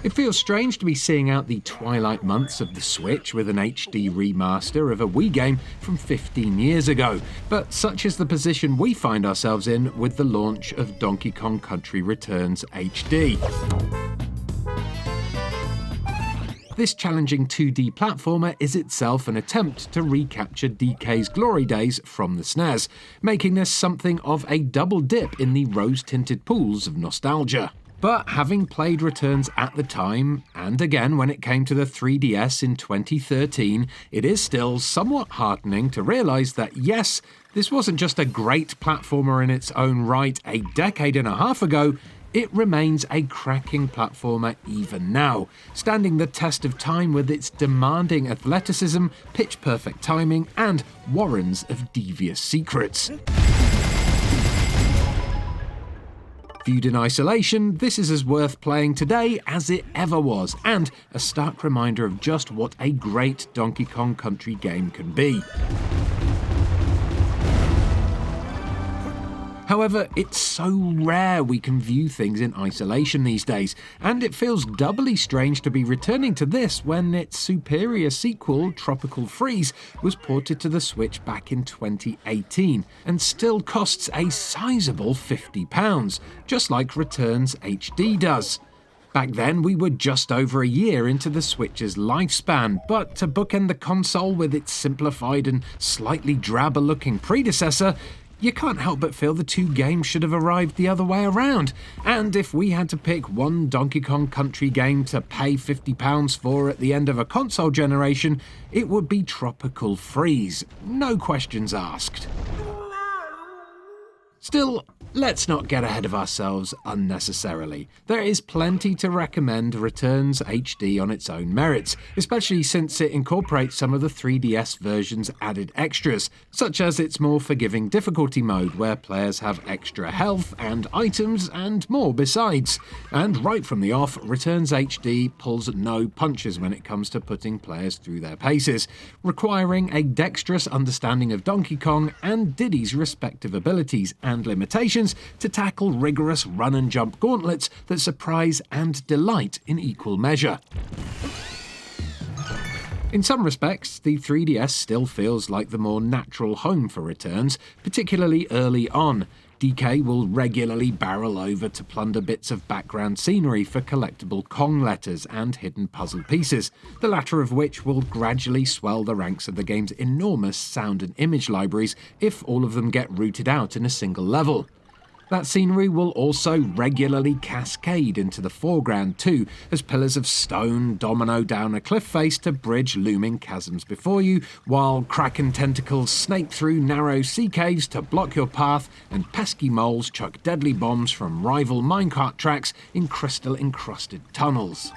It feels strange to be seeing out the twilight months of the Switch with an HD remaster of a Wii game from 15 years ago, but such is the position we find ourselves in with the launch of Donkey Kong Country Returns HD. This challenging 2D platformer is itself an attempt to recapture DK's glory days from the SNES, making this something of a double dip in the rose-tinted pools of nostalgia. But having played Returns at the time, and again when it came to the 3DS in 2013, it is still somewhat heartening to realise that yes, this wasn't just a great platformer in its own right a decade and a half ago, it remains a cracking platformer even now, standing the test of time with its demanding athleticism, pitch-perfect timing, and warrens of devious secrets. Viewed in isolation, this is as worth playing today as it ever was, and a stark reminder of just what a great Donkey Kong Country game can be. However, it's so rare we can view things in isolation these days, and it feels doubly strange to be returning to this when its superior sequel, Tropical Freeze, was ported to the Switch back in 2018, and still costs a sizable £50, just like Returns HD does. Back then, we were just over a year into the Switch's lifespan, but to bookend the console with its simplified and slightly drabber-looking predecessor, you can't help but feel the two games should have arrived the other way around. And if we had to pick one Donkey Kong Country game to pay £50 for at the end of a console generation, it would be Tropical Freeze. No questions asked. Still, let's not get ahead of ourselves unnecessarily. There is plenty to recommend Returns HD on its own merits, especially since it incorporates some of the 3DS version's added extras, such as its more forgiving difficulty mode where players have extra health and items and more besides. And right from the off, Returns HD pulls no punches when it comes to putting players through their paces, requiring a dexterous understanding of Donkey Kong and Diddy's respective abilities and limitations to tackle rigorous run and jump gauntlets that surprise and delight in equal measure. In some respects, the 3DS still feels like the more natural home for Returns, particularly early on. DK will regularly barrel over to plunder bits of background scenery for collectible Kong letters and hidden puzzle pieces, the latter of which will gradually swell the ranks of the game's enormous sound and image libraries if all of them get rooted out in a single level. That scenery will also regularly cascade into the foreground too, as pillars of stone domino down a cliff face to bridge looming chasms before you, while kraken tentacles snake through narrow sea caves to block your path, and pesky moles chuck deadly bombs from rival minecart tracks in crystal-encrusted tunnels.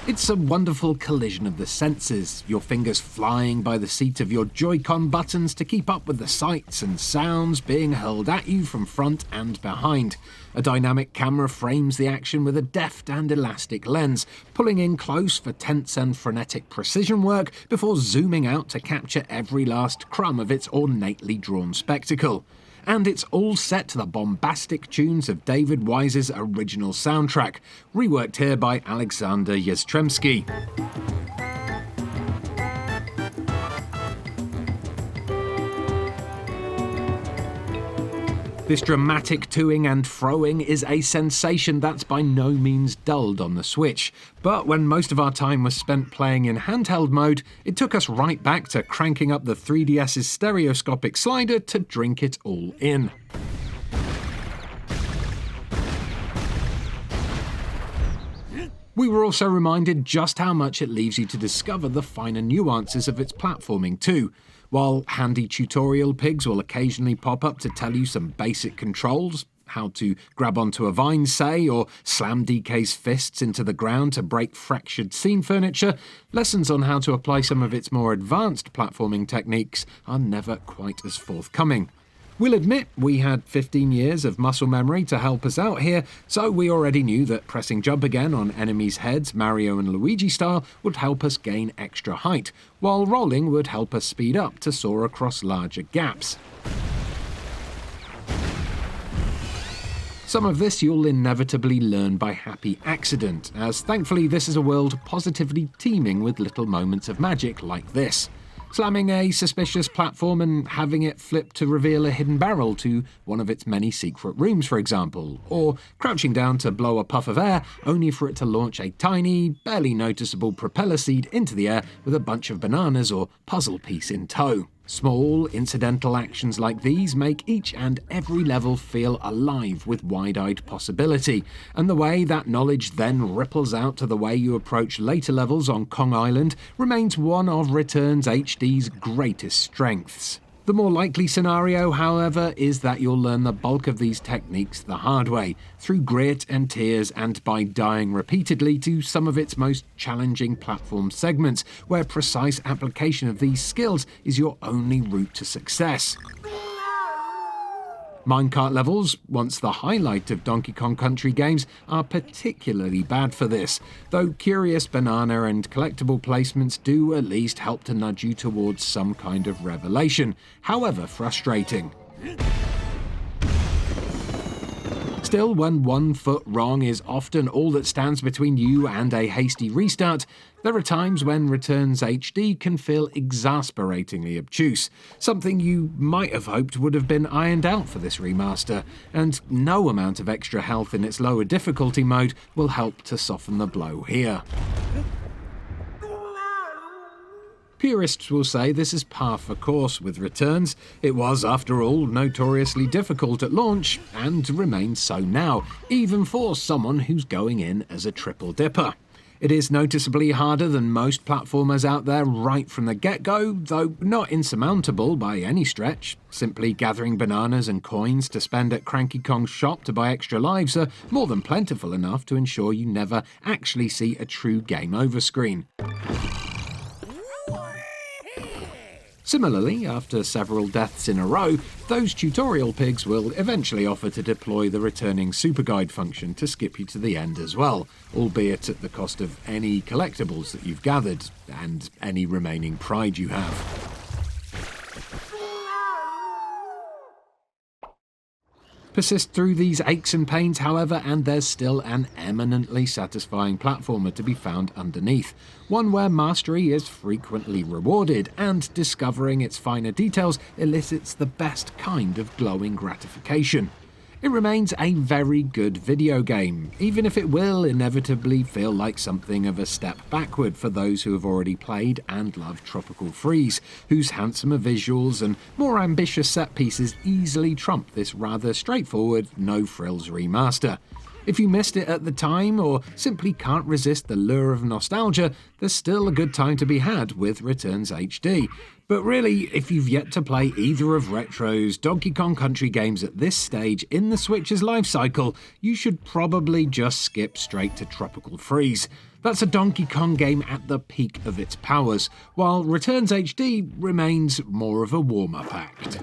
It's a wonderful collision of the senses, your fingers flying by the seat of your Joy-Con buttons to keep up with the sights and sounds being hurled at you from front and behind. A dynamic camera frames the action with a deft and elastic lens, pulling in close for tense and frenetic precision work before zooming out to capture every last crumb of its ornately drawn spectacle. And it's all set to the bombastic tunes of David Wise's original soundtrack, reworked here by Alexander Yeztremsky. This dramatic toing and froing is a sensation that's by no means dulled on the Switch, but when most of our time was spent playing in handheld mode, it took us right back to cranking up the 3DS's stereoscopic slider to drink it all in. We were also reminded just how much it leaves you to discover the finer nuances of its platforming too. While handy tutorial pigs will occasionally pop up to tell you some basic controls, how to grab onto a vine say, or slam DK's fists into the ground to break fractured scene furniture, lessons on how to apply some of its more advanced platforming techniques are never quite as forthcoming. We'll admit we had 15 years of muscle memory to help us out here, so we already knew that pressing jump again on enemies' heads, Mario and Luigi style, would help us gain extra height, while rolling would help us speed up to soar across larger gaps. Some of this you'll inevitably learn by happy accident, as thankfully this is a world positively teeming with little moments of magic like this. Slamming a suspicious platform and having it flip to reveal a hidden barrel to one of its many secret rooms, for example, or crouching down to blow a puff of air only for it to launch a tiny, barely noticeable propeller seed into the air with a bunch of bananas or puzzle piece in tow. Small, incidental actions like these make each and every level feel alive with wide-eyed possibility, and the way that knowledge then ripples out to the way you approach later levels on Kong Island remains one of Returns HD's greatest strengths. The more likely scenario, however, is that you'll learn the bulk of these techniques the hard way, through grit and tears and by dying repeatedly to some of its most challenging platform segments, where precise application of these skills is your only route to success. Minecart levels, once the highlight of Donkey Kong Country games, are particularly bad for this, though curious banana and collectible placements do at least help to nudge you towards some kind of revelation, however frustrating. Still, when 1 foot wrong is often all that stands between you and a hasty restart, there are times when Returns HD can feel exasperatingly obtuse, something you might have hoped would have been ironed out for this remaster, and no amount of extra health in its lower difficulty mode will help to soften the blow here. Purists will say this is par for course with Returns. It was, after all, notoriously difficult at launch, and remains so now, even for someone who's going in as a triple dipper. It is noticeably harder than most platformers out there right from the get-go, though not insurmountable by any stretch. Simply gathering bananas and coins to spend at Cranky Kong's shop to buy extra lives are more than plentiful enough to ensure you never actually see a true game over screen. Similarly, after several deaths in a row, those tutorial pigs will eventually offer to deploy the returning super guide function to skip you to the end as well, albeit at the cost of any collectibles that you've gathered, and any remaining pride you have. Persist through these aches and pains, however, and there's still an eminently satisfying platformer to be found underneath. One where mastery is frequently rewarded, and discovering its finer details elicits the best kind of glowing gratification. It remains a very good video game, even if it will inevitably feel like something of a step backward for those who have already played and love Tropical Freeze, whose handsomer visuals and more ambitious set pieces easily trump this rather straightforward, no-frills remaster. If you missed it at the time, or simply can't resist the lure of nostalgia, there's still a good time to be had with Returns HD. But really, if you've yet to play either of Retro's Donkey Kong Country games at this stage in the Switch's life cycle, you should probably just skip straight to Tropical Freeze. That's a Donkey Kong game at the peak of its powers, while Returns HD remains more of a warm-up act.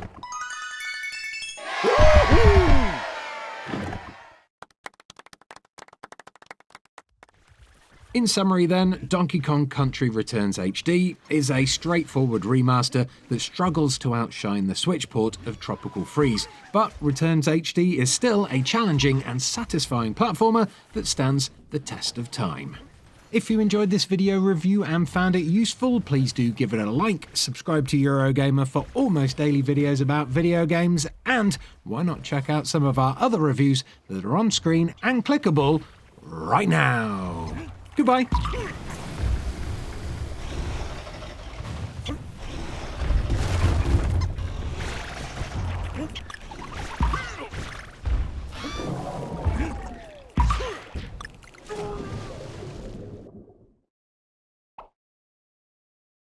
In summary then, Donkey Kong Country Returns HD is a straightforward remaster that struggles to outshine the Switch port of Tropical Freeze, but Returns HD is still a challenging and satisfying platformer that stands the test of time. If you enjoyed this video review and found it useful, please do give it a like, subscribe to Eurogamer for almost daily videos about video games, and why not check out some of our other reviews that are on screen and clickable right now. Goodbye.